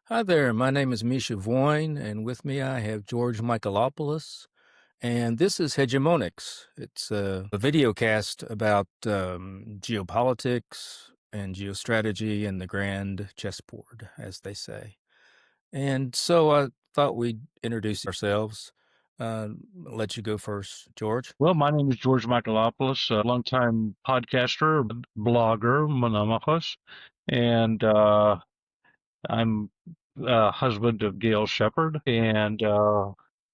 Hi there, my name is Misha Voin, and with me I have George Michaelopoulos, and this is Hegemonix. It's a video cast about geopolitics and geostrategy and the grand chessboard, as they say. And so I thought we'd introduce ourselves. Let you go first, George. Well, my name is George Michaelopoulos, a longtime podcaster, blogger, monomachos, and I'm husband of Gail Shepherd, and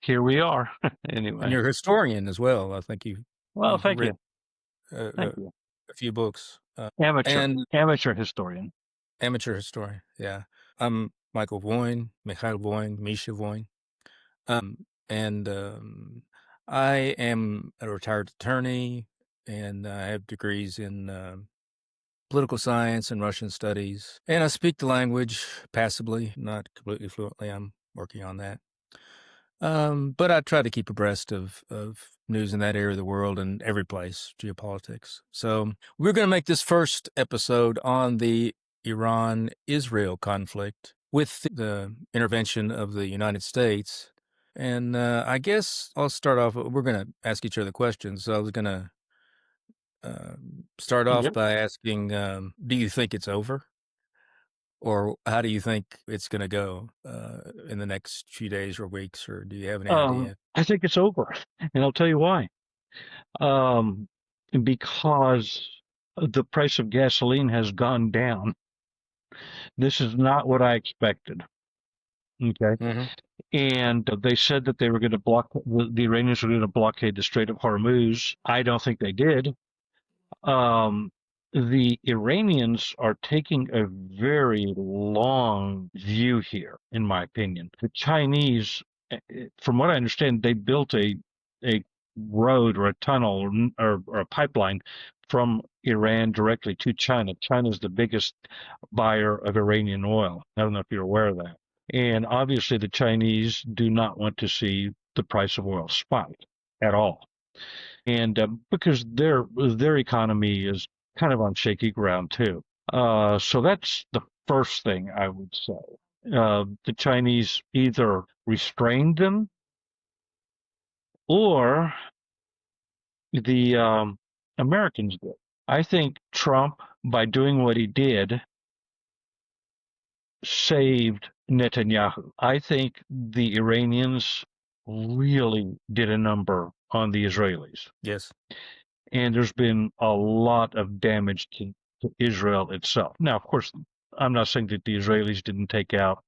here we are. And Anyway, you're a historian as well. I think well, you've thank you, written thank you. a few books. Amateur, And amateur historian. Amateur historian, yeah. I'm Michael Voin, Mikhail Voin, Misha Voin. And I am a retired attorney, and I have degrees in political science and Russian studies. And I speak the language passably, not completely fluently. I'm working on that. But I try to keep abreast of news in that area of the world and every place, geopolitics. So we're going to make this first episode on the Iran-Israel conflict with the intervention of the United States. And I guess I'll start off. We're going to ask each other questions. So I was going to start off Yep. by asking, do you think it's over? Or how do you think it's going to go in the next few days or weeks? Or do you have any idea? I think it's over, and I'll tell you why. Um, because the price of gasoline has gone down. This is not what I expected. Okay. Hmm. And they said that they were going to the Iranians were going to blockade the Strait of Hormuz. I don't think they did. Um, the Iranians are taking a very long view here, in my opinion. The Chinese, from what I understand, they built a road or a tunnel or a pipeline from Iran directly to China. China is the biggest buyer of Iranian oil. I don't know if you're aware of that. And obviously, the Chinese do not want to see the price of oil spike at all, and because their economy is kind of on shaky ground too. So that's the first thing I would say. The Chinese either restrained them or the Americans did. I think Trump, by doing what he did, saved Netanyahu. I think the Iranians really did a number on the Israelis. Yes. And there's been a lot of damage to Israel itself. Now, of course, I'm not saying that the Israelis didn't take out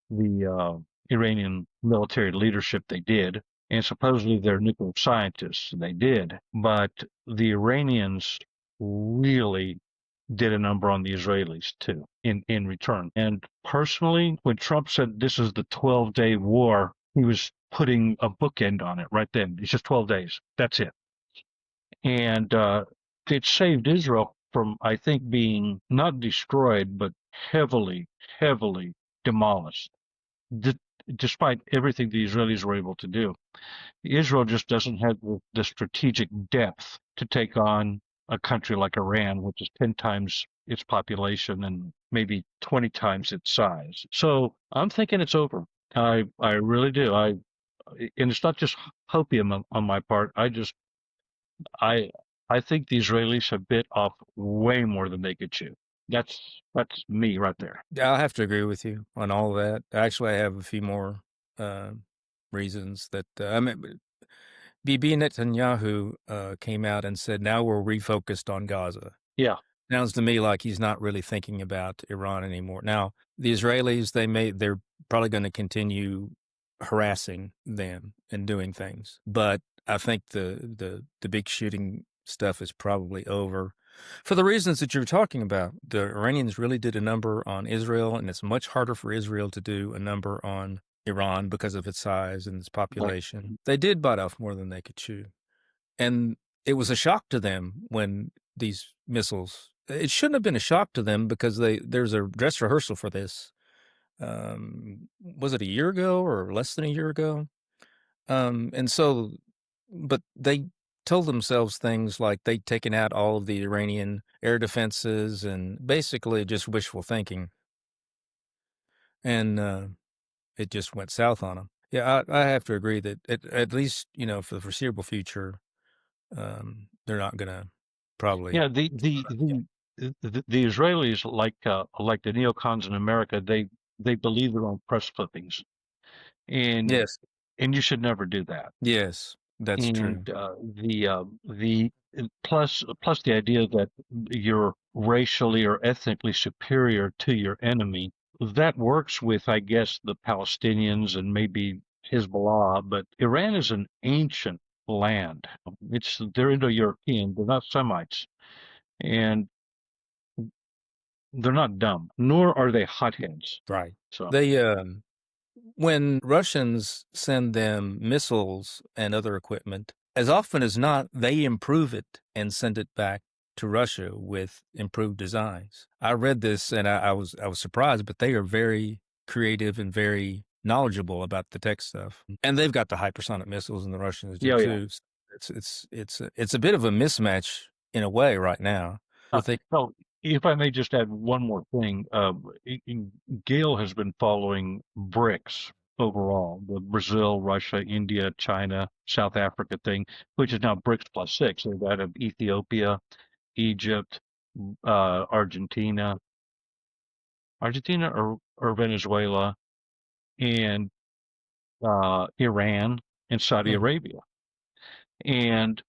the Iranian military leadership. They did, and supposedly they're nuclear scientists. They did, but the Iranians really did a number on the Israelis too in return. And personally, when Trump said this is the 12-day war, he was putting a bookend on it right then. It's just 12 days. That's it. And it saved Israel from, I think, being not destroyed, but heavily, heavily demolished, d- despite everything the Israelis were able to do. Israel just doesn't have the strategic depth to take on a country like Iran, which is 10 times its population and maybe 20 times its size. So I'm thinking it's over. I really do. And it's not just hopium on my part. I I think the Israelis have bit off way more than they could chew. That's me right there. I'll have to agree with you on all of that. Actually, I have a few more uh, reasons that I mean, Bibi Netanyahu came out and said, "Now we're refocused on Gaza." Yeah. Sounds to me like he's not really thinking about Iran anymore. Now, the Israelis, they're probably going to continue harassing them and doing things, but I think the big shooting stuff is probably over for the reasons that you're talking about. The Iranians really did a number on Israel, and it's much harder for Israel to do a number on Iran because of its size and its Right. population. They did bite off more than they could chew. And it was a shock to them when these missiles, it shouldn't have been a shock to them because there's a dress rehearsal for this. Was it a year ago or less than a year ago? And so, but they told themselves things like they'd taken out all of the Iranian air defenses and basically just wishful thinking. and it just went south on them. Yeah, I have to agree that at least for the foreseeable future, they're not gonna probably. Yeah, the Israelis, like the neocons in America, they believe their own press clippings, and Yes, you should never do that. yes, that's true. And plus the idea that you're racially or ethnically superior to your enemy, that works with, I guess, the Palestinians and maybe Hezbollah, but Iran is an ancient land. They're Indo-European, they're not Semites, and they're not dumb, nor are they hotheads. Right. So They when Russians send them missiles and other equipment, as often as not, they improve it and send it back to Russia with improved designs. I read this and I was surprised, but they are very creative and very knowledgeable about the tech stuff. And they've got the hypersonic missiles, and the Russians do yeah, yeah. too. So it's a bit of a mismatch in a way right now. We're thinking, Well, if I may just add one more thing, Gail has been following BRICS overall, the Brazil, Russia, India, China, South Africa thing, which is now BRICS plus six. They've added Ethiopia, Egypt, Argentina, or Venezuela, and Iran and Saudi mhm, Arabia. And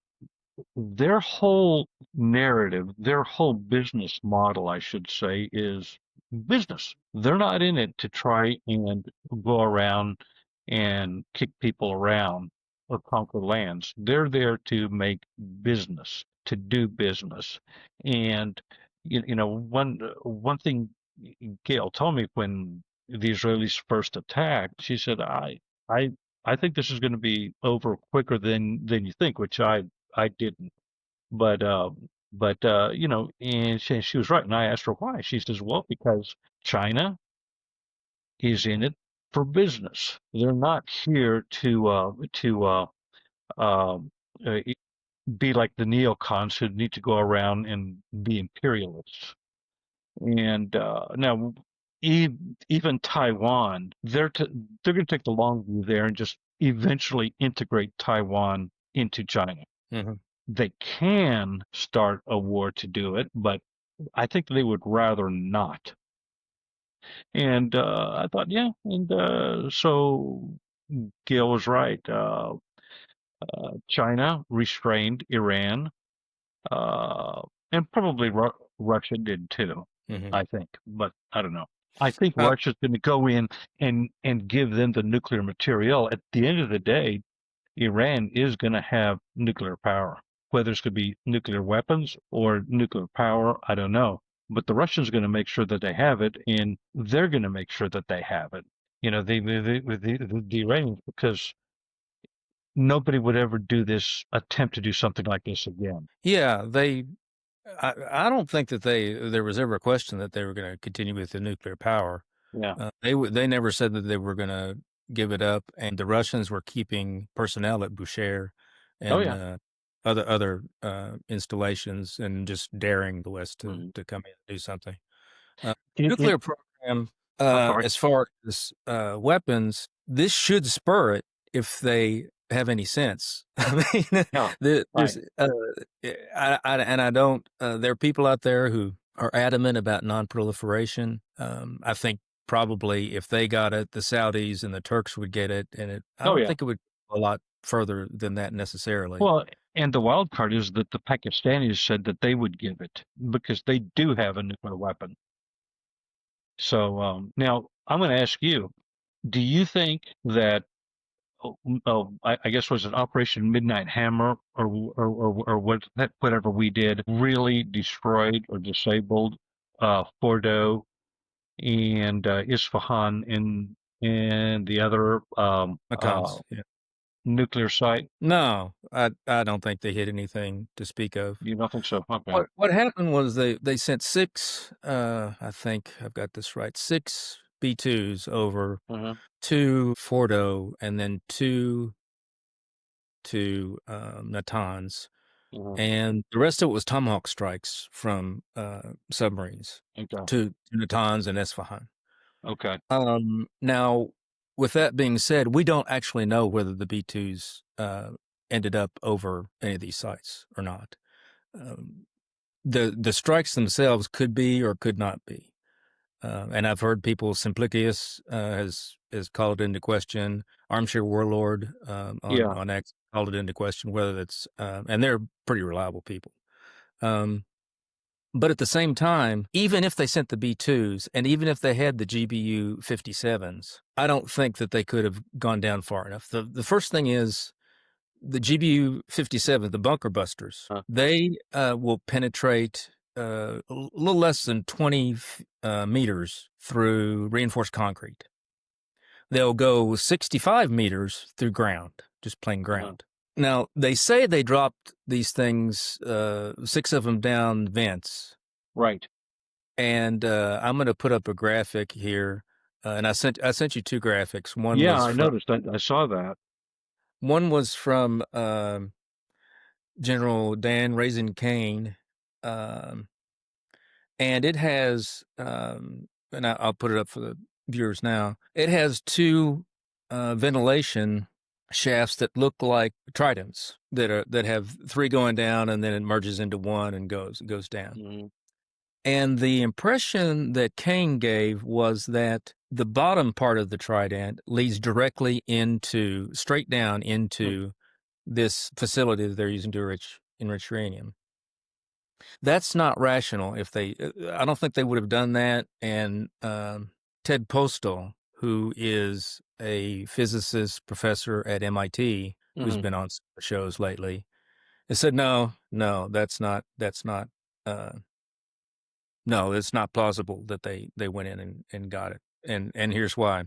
their whole narrative, their whole business model, I should say, is business. They're not in it to try and go around and kick people around or conquer lands. They're there to make business, to do business. And one thing Gail told me when the Israelis first attacked, she said, I I think this is going to be over quicker than you think, which I didn't. But and she was right, and I asked her why. She says, "Well, because China is in it for business. They're not here to um, uh, be like the neocons who need to go around and be imperialists." And now, e even Taiwan, they're going to take the long view there and just eventually integrate Taiwan into China. mhm. They can start a war to do it, but I think they would rather not. And I thought, yeah, and so Gail was right. China restrained Iran, uh, and probably Russia did too, Mhm. I think, but I don't know. I think Uh, Russia's going to go in and give them the nuclear material. At the end of the day, Iran is going to have nuclear power. Whether it's going to be nuclear weapons or nuclear power, I don't know. But the Russians are going to make sure that they have it, and they're going to make sure that they have it. With the Iranians, because nobody would ever attempt to do something like this again. yeah, I don't think that there was ever a question that they were going to continue with the nuclear power. Yeah. They never said that they were going to give it up, and the Russians were keeping personnel at Boucher Oh and yeah. other installations, and just daring the West Mhm. to come in and do something. Uh, It nuclear program, I'm sorry. as far as weapons, this should spur it if they have any sense. I mean, Yeah. there's, Right. and I don't. There are people out there who are adamant about non-proliferation. I think probably if they got it, the Saudis and the Turks would get it, and I Oh don't yeah. think it would go a lot further than that necessarily. Well, and the wild card is that the Pakistanis said that they would give it because they do have a nuclear weapon. So now I'm going to ask you: do you think that I guess was it Operation Midnight Hammer or whatever we did really destroyed or disabled Fordo and Isfahan and the other Matans, yeah. nuclear site? No, I don't think they hit anything to speak of. You don't think so? Okay. What happened was they sent 6, I think I've got this right, 6 B-2s over, Uh-huh. 2 Fordo, and then 2 to, Natanz, Uh-huh. and the rest of it was Tomahawk strikes from, submarines Okay. to Natanz and Esfahan. Okay. Now, with that being said, we don't actually know whether the B-2s ended up over any of these sites or not. Um, the strikes themselves could be or could not be. And I've heard people, Simplicius has called it into question. Armchair Warlord Yeah. on X called it into question whether that's and they're pretty reliable people. Um, but at the same time, even if they sent the B-2s and even if they had the GBU 57s, I don't think that they could have gone down far enough. The first thing is the GBU 57, the bunker busters, Huh. they will penetrate a little less than 20 meters through reinforced concrete. They'll go 65 meters through ground, just plain Uh-huh. ground. Now, they say they dropped these things, 6 of them down vents. Right. And I'm going to put up a graphic here. And I sent you 2 graphics. Yeah, I noticed that. I saw that. One was from General Dan Raisin Kane, um, and it has, and I'll put it up for the viewers now. It has 2 ventilation shafts that look like tridents that have 3 going down, and then it merges into 1 and goes down. Mhm. And the impression that Kane gave was that the bottom part of the trident leads directly straight down into this facility that they're using to enrich uranium. That's not rational. I don't think they would have done that. And Ted Postal, who is a physicist professor at MIT, who's Mhm. been on shows lately, has said, no, uh, no, it's not plausible that they went in and got it. And here's why.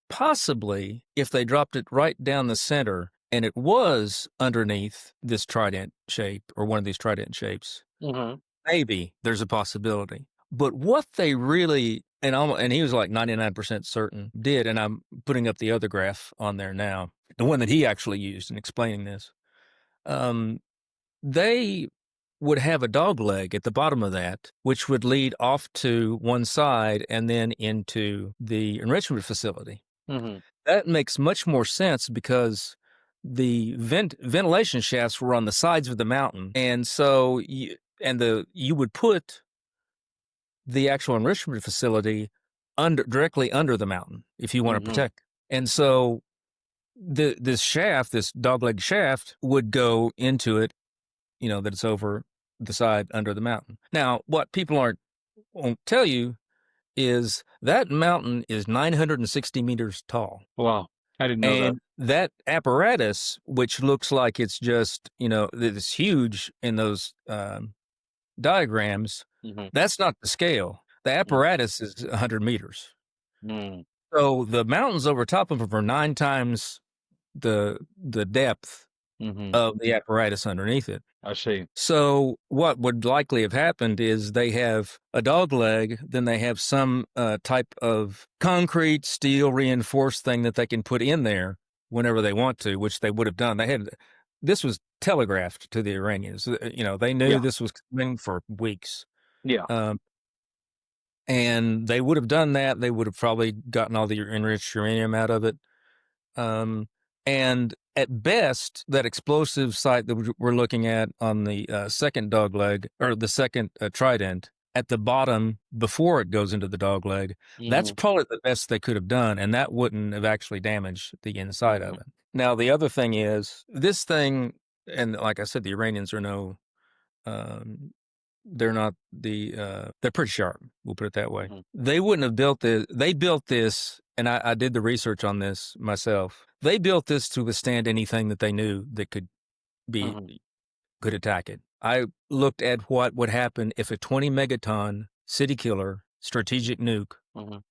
Possibly, if they dropped it right down the center and it was underneath this trident shape or one of these trident shapes, Mhm. maybe there's a possibility. But what they really and he was like 99% certain did, and I'm putting up the other graph on there now, the one that he actually used in explaining this. Um, they would have a dog leg at the bottom of that, which would lead off to one side and then into the enrichment facility. Mhm. That makes much more sense because the ventilation shafts were on the sides of the mountain, and so you would put the actual enrichment facility directly under the mountain if you want to Mhm. protect. And so this shaft, this dogleg shaft, would go into it. That it's over the side under the mountain. Now, what people won't tell you is that mountain is 960 meters tall. Wow. I didn't know that. And that apparatus, which looks like it's just, it's huge in those diagrams, Mhm. that's not the scale. The Mhm. apparatus is 100 meters. Mhm. So the mountains over top of them are 9 times the depth Mhm. of the apparatus underneath it. I see. So what would likely have happened is they have a dog leg, then they have some type of concrete, steel reinforced thing that they can put in there whenever they want to, which they would have done. This was telegraphed to the Iranians. They knew Yeah. this was coming for weeks. Yeah. Um, and they would have done that. They would have probably gotten all the enriched uranium out of it. Um, and at best, that explosive site that we're looking at on the second dogleg or the second trident at the bottom before it goes into the dogleg, that's Mhm. probably the best they could have done. And that wouldn't have actually damaged the inside of Mhm. it. Now, the other thing is this thing, and like I said, the Iranians are um, they're not they're pretty sharp. We'll put it that way. Mhm. They wouldn't have built this. They built this, and I did the research on this myself. They built this to withstand anything that they knew that be Mhm. could attack it. I looked at what would happen if a 20 megaton city killer strategic nuke Mhm.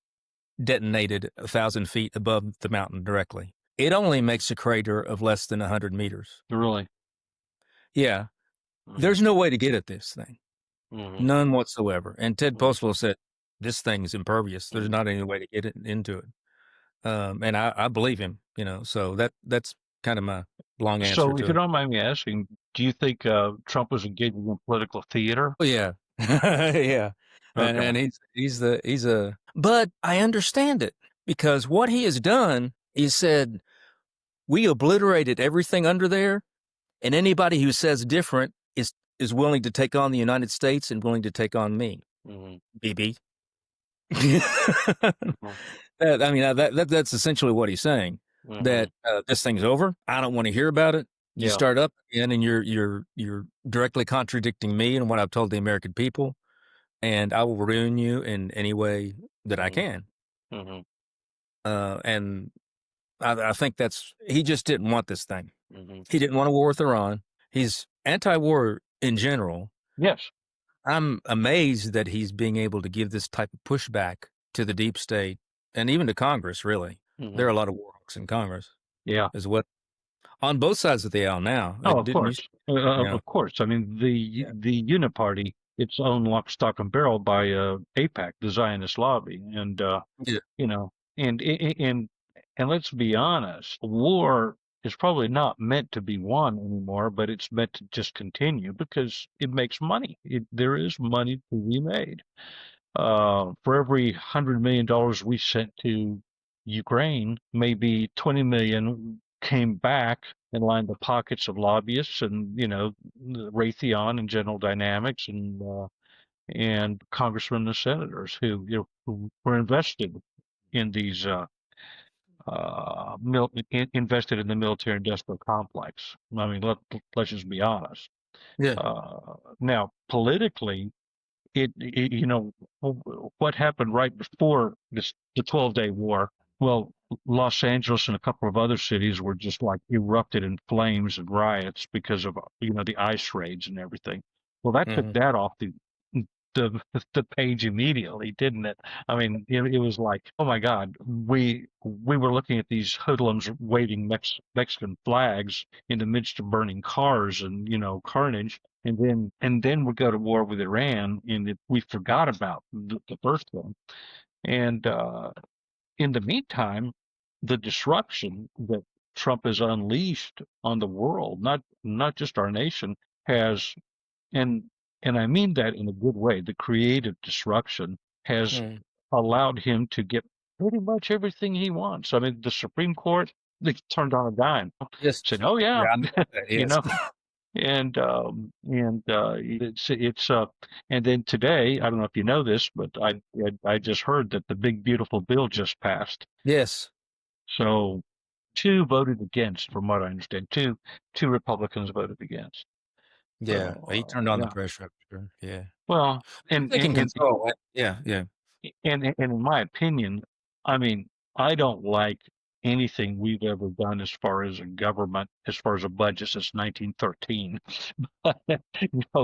detonated 1,000 feet above the mountain directly. It only makes a crater of less than 100 meters. Really. Yeah, Mhm. there's no way to get at this thing. Mhm. None whatsoever. And Ted Mhm. Postlo said, "This thing's impervious. There's Mhm. not any way to get into it." And I believe him. So that's kind of my long answer So, if to you it. don't mind me asking, do you think Trump was engaging in political theater? Oh yeah, yeah. And, Okay. and he's But I understand it because what he has done is said, we obliterated everything under there, and anybody who says different is willing to take on the United States and willing to take on me, Mm-hmm. BB. Mm-hmm. I mean, that's essentially what he's saying. Mm-hmm. That this thing's over. I don't want to hear about it. You Yeah. start up again, and you're directly contradicting me and what I've told the American people, and I will ruin you in any way that I Mm-hmm. can. Mm-hmm. And I think that's he just didn't want this thing. Mm-hmm. He didn't want a war with Iran. He's anti-war in general. Yes. I'm amazed that he's being able to give this type of pushback to the deep state and even to Congress, really. There Mm-hmm. are a lot of war hawks in Congress Yeah. as well. On both sides of the aisle now. Oh, of Didn't you? course. You know, Of course. I mean, yeah. the Uniparty, its own lock, stock, and barrel by AIPAC, the Zionist lobby, and Yeah. you know, and and let's be honest, war is probably not meant to be won anymore, but it's meant to just continue because it makes money. There is money to be made. For every $100 million we sent to Ukraine, maybe 20 million came back and lined the pockets of lobbyists and Raytheon and General Dynamics and congressmen and senators who were invested in these invested in the military industrial complex. I mean, let's just be honest. Yeah. Now, politically, what happened right before the 12-day war. Well, Los Angeles and a couple of other cities were just like erupted in flames and riots because of the ice raids and everything. Well, that took Hmm. that off the the page immediately, didn't it? I mean, it was like, oh my God, we were looking at these hoodlums waving Mexican flags in the midst of burning cars and carnage, and then we go to war with Iran, and we forgot about the first one. And in the meantime, the disruption that Trump has unleashed on the world, not just our nation, has and and I mean that in a good way. The creative destruction has Mm. allowed him to get pretty much everything he wants. I mean, the Supreme Court, they turned on a dime, Yes. said, "Oh yeah," Yeah, I know about that. you Yes. know, and it's and then today, I don't know if you know this, but I just heard that the big beautiful bill just passed. Yes. So two voted against, from what I understand. Two Republicans voted against. Yeah. He So turned on the yeah. pressure. Sure. Yeah. Well, He's and taking and control. Right? Yeah. Yeah. and in my opinion, I mean, I don't like anything we've ever done as far as a government, as far as a budget since 1913. But,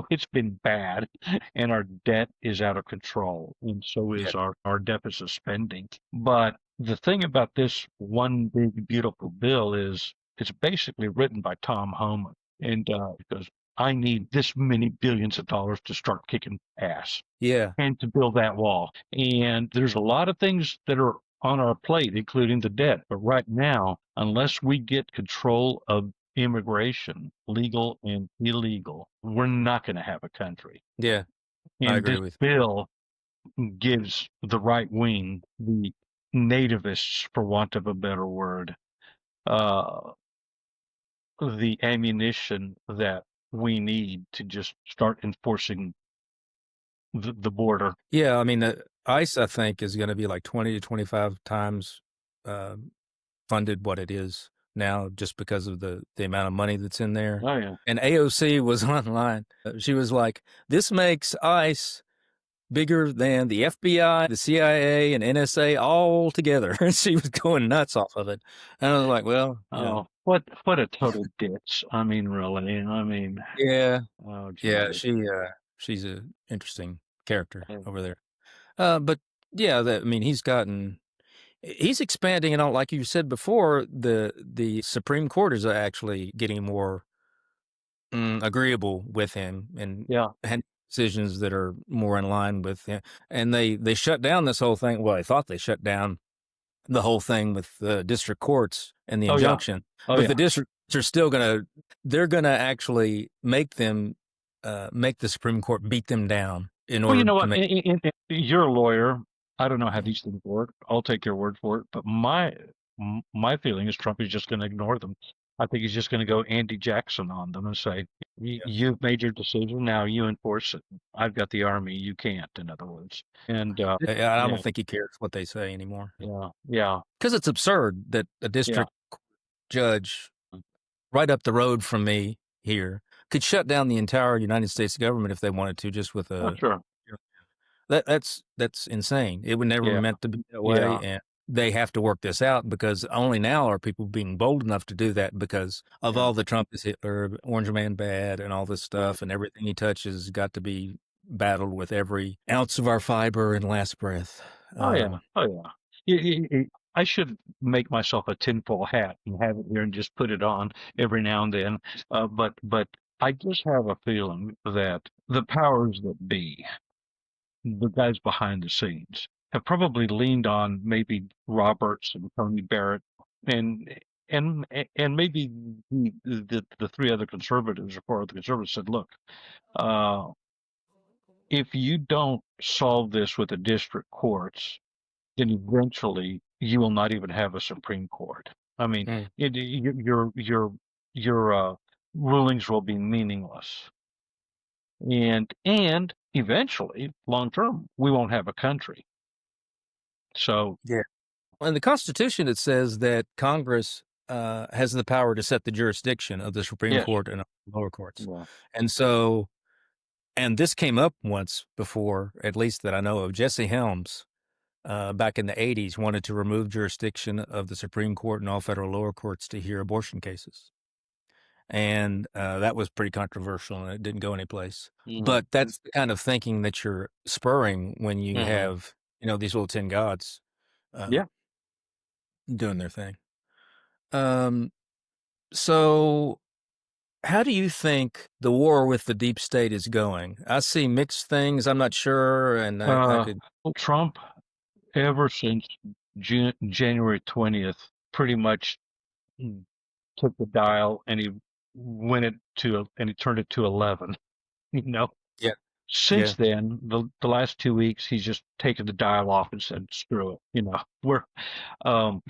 it's been bad, and our debt is out of control, and so Yeah. is our deficit spending. But the thing about this one big beautiful bill is it's basically written by Tom Homan, and because I need this many billions of dollars to start kicking ass Yeah. and to build that wall. And there's a lot of things that are on our plate, including the debt. But right now, unless we get control of immigration, legal and illegal, we're not going to have a country. Yeah. I And agree this with bill gives the right wing, the nativists, for want of a better word, uh, the ammunition that we need to just start enforcing the border. you. Yeah. I mean, the ICE, I think, is going to be like 20 to 25 times uh, funded what it is now just because of the amount of money that's in there. Oh yeah. And AOC was online. She was like, this makes ICE bigger than the FBI, the CIA, and NSA all together. And she was going nuts off of it. And I was like, well, Oh, what a total ditz. I mean, really. I mean, yeah, oh yeah, Jesus. she's a interesting character Yeah. over there. But yeah, I mean, he's expanding, and all, like you said before, the Supreme Court is actually getting more agreeable with him and Yeah. had decisions that are more in line with him. And they shut down this whole thing. Well, they thought they shut down the whole thing with the district courts and the Oh yeah. injunction, Oh but the yeah. districts are still they're gonna actually make the Supreme Court beat them down in Well, you order know to what? make. You're a lawyer. I don't know how Yeah. these things work. I'll take your word for it. But my feeling is Trump is just going to ignore them. I think he's just going to go Andy Jackson on them and say, Yeah. "You've made your decision. Now you enforce it. I've got the army. You can't." In other words, and I yeah, don't think he cares what they say anymore yeah, yeah, because it's absurd that a yeah. district judge right up the road from me here could shut down the entire United States government if they wanted to, just with Oh, a sure. that's insane. It was never Yeah, meant to be that way, yeah, and they have to work this out because only now are people being bold enough to do that because of yeah, all the Trump is Hitler, Orange Man bad, and all this right. stuff, and everything he touches has got to be battled with every ounce of our fiber and last breath. Oh yeah, oh yeah. I should make myself a tinfoil hat and have it here and just put it on every now and then. But I just have a feeling that the powers that be, the guys behind the scenes, have probably leaned on maybe Roberts and Tony Barrett and and maybe the three other conservatives or four other conservatives said, look, uh, if you don't solve this with the district courts, then eventually you will not even have a Supreme Court. I mean, Mm. your rulings will be meaningless, and eventually, long term, we won't have a country. So Yeah. In the Constitution, it says that Congress has the power to set the jurisdiction of the Supreme yes, Court and lower courts. yeah, And so, and this came up once before, at least that I know of. Jesse Helms, back in the 80s, wanted to remove jurisdiction of the Supreme Court and all federal lower courts to hear abortion cases. And that was pretty controversial and it didn't go anyplace. hmm But that's the kind of thinking that you're spurring when you hmm have, these little 10 gods uh, yeah. doing their thing. Um, so how do you think the war with the deep state is going? I see mixed things. I'm not sure, and I Uh, could. Trump, ever since January 20th, pretty much took the dial and he and he turned it to 11. You know, Yeah, since yeah, then, the last 2 weeks, he's just taken the dial off and said, "Screw it." We're um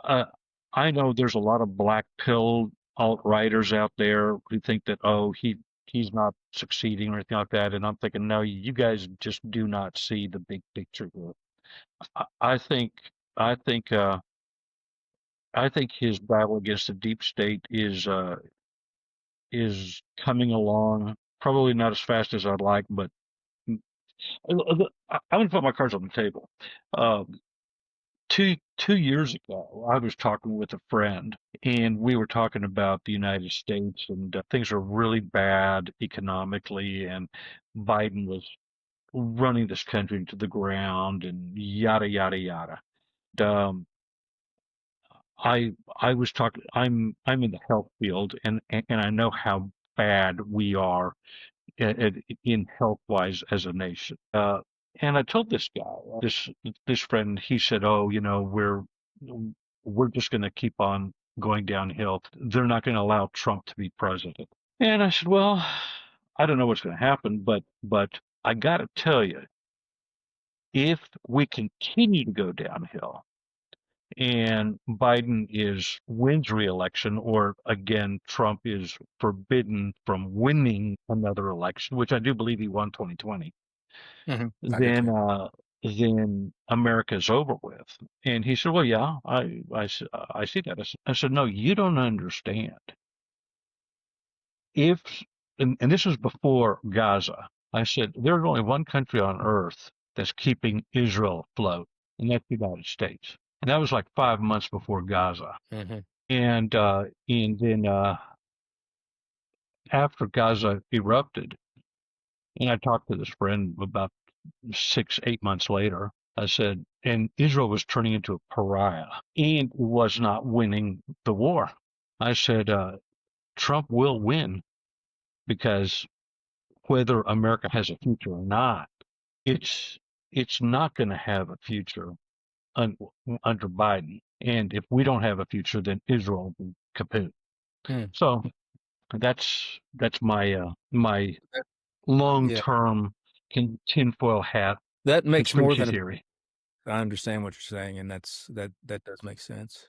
uh, I know there's a lot of black pill alt-righters out there who think that, oh, he's not succeeding or anything like that, and I'm thinking, no, you guys just do not see the big picture here. I think I think I think his battle against the deep state is coming along, probably not as fast as I'd like, but I'm going to put my cards on the table. Um, two years ago, I was talking with a friend, and we were talking about the United States, and things are really bad economically, and Biden was running this country into the ground, and yada yada yada. Um, I was talking. I'm in the health field, and I know how bad we are in health wise as a nation. And I told this guy, this friend, he said, "Oh, we're just going to keep on going downhill. They're not going to allow Trump to be president." And I said, "Well, I don't know what's going to happen, but I got to tell you, if we continue to go downhill." And Biden is wins re-election, or again, Trump is forbidden from winning another election, which I do believe he won 2020. I do Then, too. then America's over with. And he said, "Well, yeah, I see that." I said, "No, you don't understand. If and this was before Gaza. I said there's only one country on earth that's keeping Israel afloat, and that's the United States." And that was like 5 months before Gaza. Hmm. And then after Gaza erupted, and I talked to this friend about 6, 8 months later. I said, and Israel was turning into a pariah and was not winning the war. I said, Trump will win because whether America has a future or not, it's it's not going to have a future un, under Biden. And if we don't have a future, then Israel will be kaput. Mm. So that's my That- long Yeah, term tinfoil hat that makes more conspiracy than theory. I understand what you're saying, and that does make sense.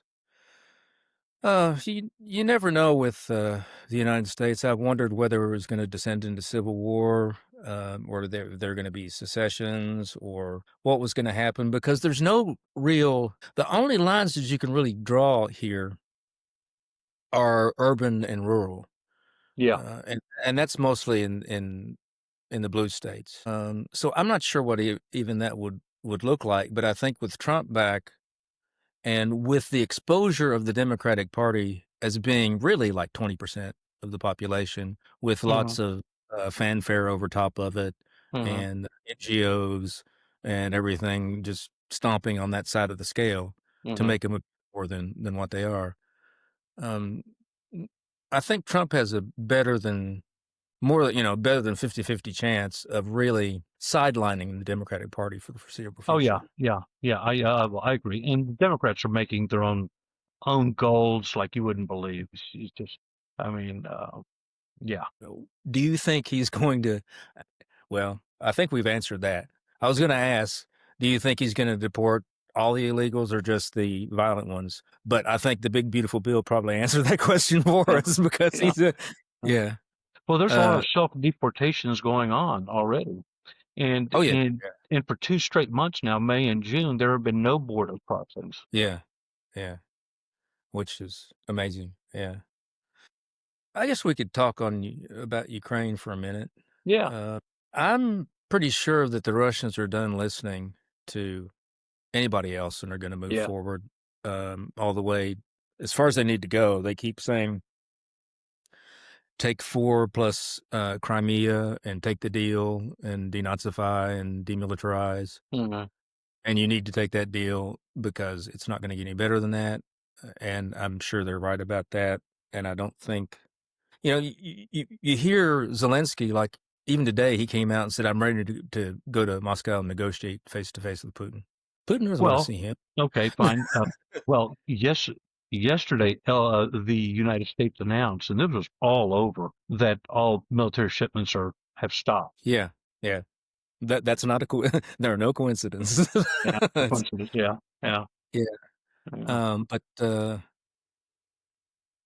You never know with the United States. I've wondered whether it was going to descend into civil war, or there going to be secessions, or what was going to happen. Because there's no real. The only lines that you can really draw here are urban and rural, Yeah. and that's mostly in the blue states. So I'm not sure what even that would look like. But I think with Trump back, and with the exposure of the Democratic Party as being really like 20% of the population, with Hmm. lots of fanfare over top of it, Hmm. and NGOs and everything just stomping on that side of the scale to Hmm. make them more than what they are. Um, I think Trump has a better than 50-50 chance of really sidelining the Democratic Party for the foreseeable Oh yeah, future. yeah, yeah. Well, I agree. And the Democrats are making their own goals like you wouldn't believe. It's just, I mean, yeah, Do you think he's going to? Well, I think we've answered that. I was going to ask, do you think he's going to deport all the illegals or just the violent ones? But I think the big beautiful bill probably answered that question for yeah, us because yeah. he's a yeah. Well, there's a lot Uh, of self deportations going on already, and oh yeah, and and for 2 straight months now, May and June, there have been no border crossings. yeah, yeah, which is amazing. Yeah, I guess we could talk about Ukraine for a minute. Yeah, Uh, I'm pretty sure that the Russians are done listening to anybody else and are going to move yeah. forward all the way as far as they need to go. They keep saying take 4 plus Crimea and take the deal and denazify and demilitarize. Hmm. And you need to take that deal because it's not going to get any better than that. And I'm sure they're right about that. And I don't think, you hear Zelensky, like even today, he came out and said, I'm ready to go to Moscow and negotiate face to face with Putin. Putin doesn't want to Well, see him. okay, fine. Well, yesterday, the United States announced, and this was all over, that all military shipments have stopped. Yeah. Yeah. That's not there are no coincidences. Yeah, no coincidence. Yeah, yeah, Yeah. yeah. But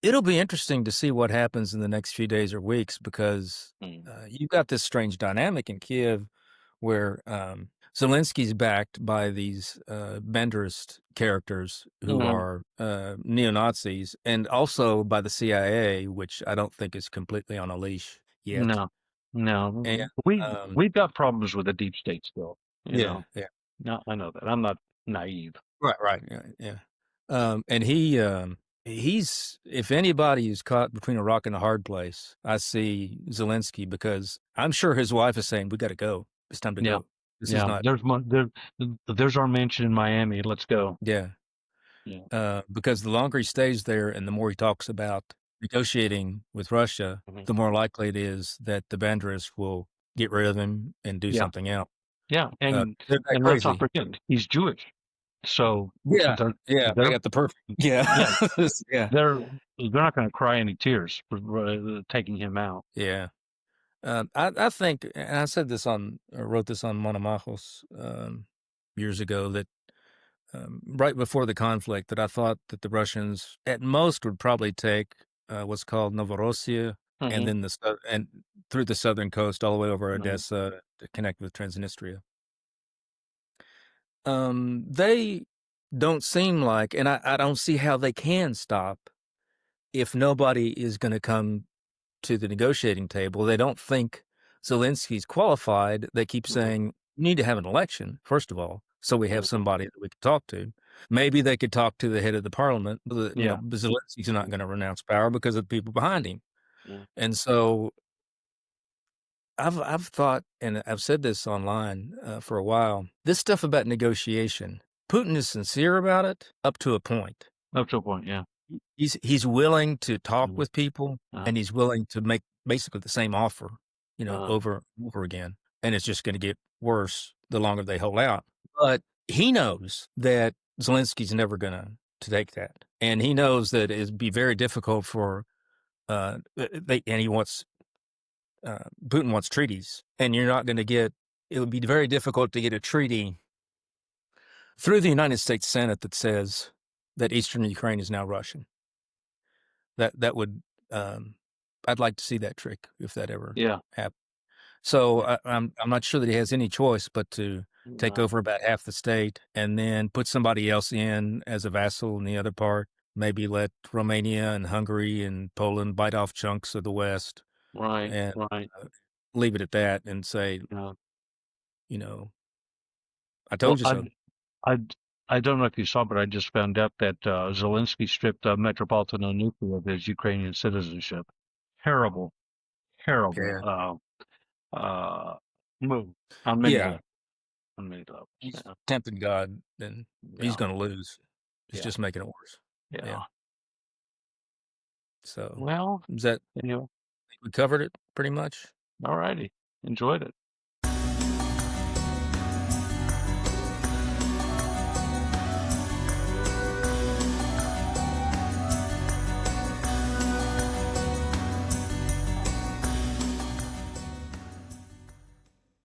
it'll be interesting to see what happens in the next few days or weeks because Mm. you've got this strange dynamic in Kiev where Zelensky's backed by these Banderist characters who Mhm. are neo Nazis and also by the CIA, which I don't think is completely on a leash yet. No, And no. um, We've got problems with the deep state still. You yeah, know. yeah. No, I know that. I'm not naive. Right, right, yeah, yeah. And he's if anybody is caught between a rock and a hard place, I see Zelensky because I'm sure his wife is saying, "We got to go. It's time to Yeah, go. This is yeah. not." There's our mansion in Miami. Let's go. Yeah, Yeah. because the longer he stays there and the more he talks about negotiating with Russia, Mhm. the more likely it is that the Banderas will get rid of him and do Yeah, something else. yeah. They're that And let's not crazy. forget, he's Jewish. So Yeah, they're yeah. They they're got the perfect. Yeah, yeah yeah, they're not going to cry any tears for taking him out. yeah. I think, and I said this wrote this on Monomachos years ago that right before the conflict, that I thought that the Russians at most would probably take what's called Novorossiya, and Hmm. then and through the southern coast all the way over Hmm. Odessa to connect with Transnistria. They don't seem like, and I don't see how they can stop if nobody is going to come to the negotiating table. They don't think Zelensky's qualified. They keep Hmm. saying, "You need to have an election, first of all, so we have Hmm. somebody that we can talk to." Maybe they could talk to the head of the parliament, but, Yeah. but Zelensky's not Mhm. going to renounce power because of the people behind him. Yeah. And so I've thought, and I've said this online for a while, this stuff about negotiation, Putin is sincere about it up to a point. Up to a point. Yeah. He's willing to talk Mhm. with people, Uh-huh. and he's willing to make basically the same offer, Uh-huh. over and over again, and it's just gonna get worse the longer they hold out. But he knows that Zelensky's never gonna to take that, and he knows that it'd be very difficult for, they and he wants, Putin wants treaties, and you're not gonna get it would be very difficult to get a treaty through the United States Senate that says that Eastern Ukraine is now Russian. That would, I'd like to see that trick if that ever Yeah. happened. So Yeah. I'm not sure that he has any choice but to take No. over about half the state and then put somebody else in as a vassal in the other part. Maybe let Romania and Hungary and Poland bite off chunks of the West Right. and Right. leave it at that and say, Yeah. you know, I Well, told you so. I, I don't know if you saw, but I just found out that Zelensky stripped Metropolitan Onufry of his Ukrainian citizenship. Terrible, terrible Yeah. uh, move on many Yeah. levels. On many levels. He's Yeah. tempting God, and he's Yeah. going to lose. It's Yeah. just making it worse. Yeah. Yeah. So Well, is that anyway, we covered it pretty much? all righty. Enjoyed it.